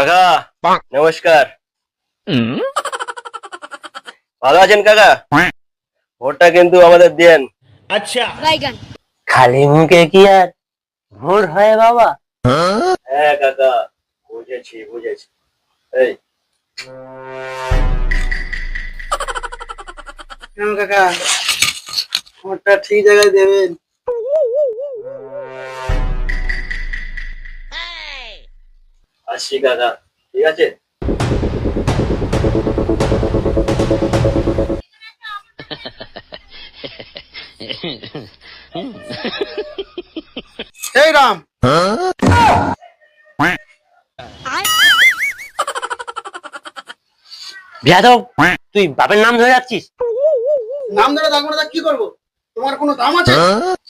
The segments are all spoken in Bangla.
কাকা নমস্কার। ভালো আছেন কাকা? ভোটটা কিন্তু আমাদের দেন। अच्छा খালি মুখে কি আর ভোর হয় বাবা? হ্যাঁ কাকা, বুঝেছি বুঝেছি। এই কাকা ভোটটা ঠিক জায়গায় দেবেন। আসছি কাকা, ঠিক আছে। এই রাম, বেয়াদব, তুই বাপের নাম ধরে যাচ্ছিস? নাম ধরে থাকবো না তা কি করবো? তোমার কোনো দাম আছে?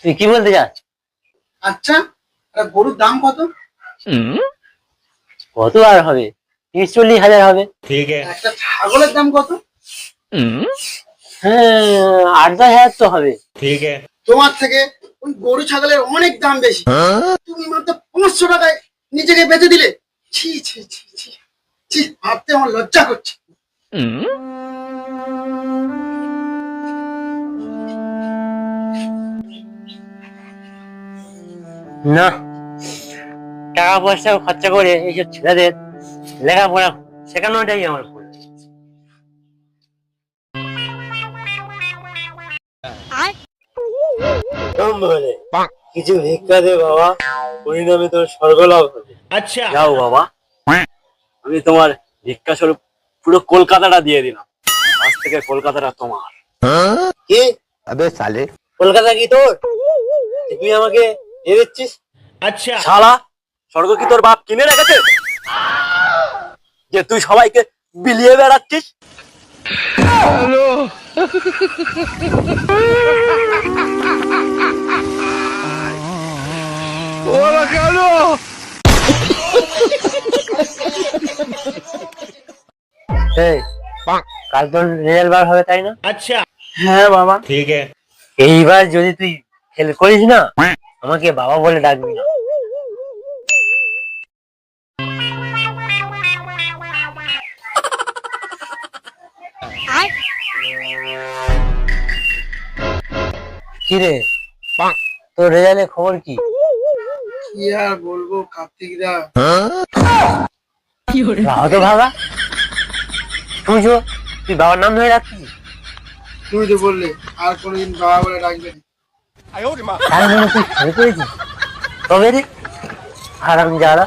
তুই কি বলতে চাস? আচ্ছা, একটা গরুর দাম কত? কত আর হবে? 30-40 হাজার হবে। ठीक है একটা ছাগলের দাম কত? হ্যাঁ, 8-10 হাজার তো হবে। ठीक है তোমার থেকে ওই গরু ছাগলের অনেক দাম বেশি। তুমি মাত্র 500 টাকায় নিজেকে বেচে দিলে। ছি ছি ছি ছি ছি, ভাবতে আমার লজ্জা করছে। না, টাকা পয়সা খরচা করে এইসব ছেলেদের লেখাপড়া শেখানোটাই আমার ভুল। বলে কিছু ভিক্ষা দে বাবা, পরিণামে তোর স্বর্গলাভ হবে। अच्छा যাও বাবা, আমি তোমার ভিক্ষা স্বরূপ পুরো কলকাতাটা দিয়ে দিলাম। আজ থেকে কলকাতাটা তোমার। কি? अबे साले কলকাতা কি তোর? তুই আমাকে দিয়ে দিচ্ছিস? अच्छा শালা, স্বর্গ কি তোর বাপ কিনে রেখেছে যে তুই সবাইকে বিলিয়ে বেড়াচ্ছিস? এই, কাল তোর রেজাল্ট বার হবে তাই না? अच्छा হ্যাঁ বাবা। ठीक है এইবার যদি তুই ফেল করিস না, আমাকে বাবা বলে ডাকবি না। কি রে, তোর রেজাল্টের খবর কি? কি আর বলবো কার্তিকদা, হতো ভাবা, শুনছো তুই বাবার নাম ধরে রাখছিস? তুমি তো বললে আর কোনোদিন বাবা বলে ডাকবে না। তার মানে তুই ফেল করেছিস? তবে রে হারাম যারা।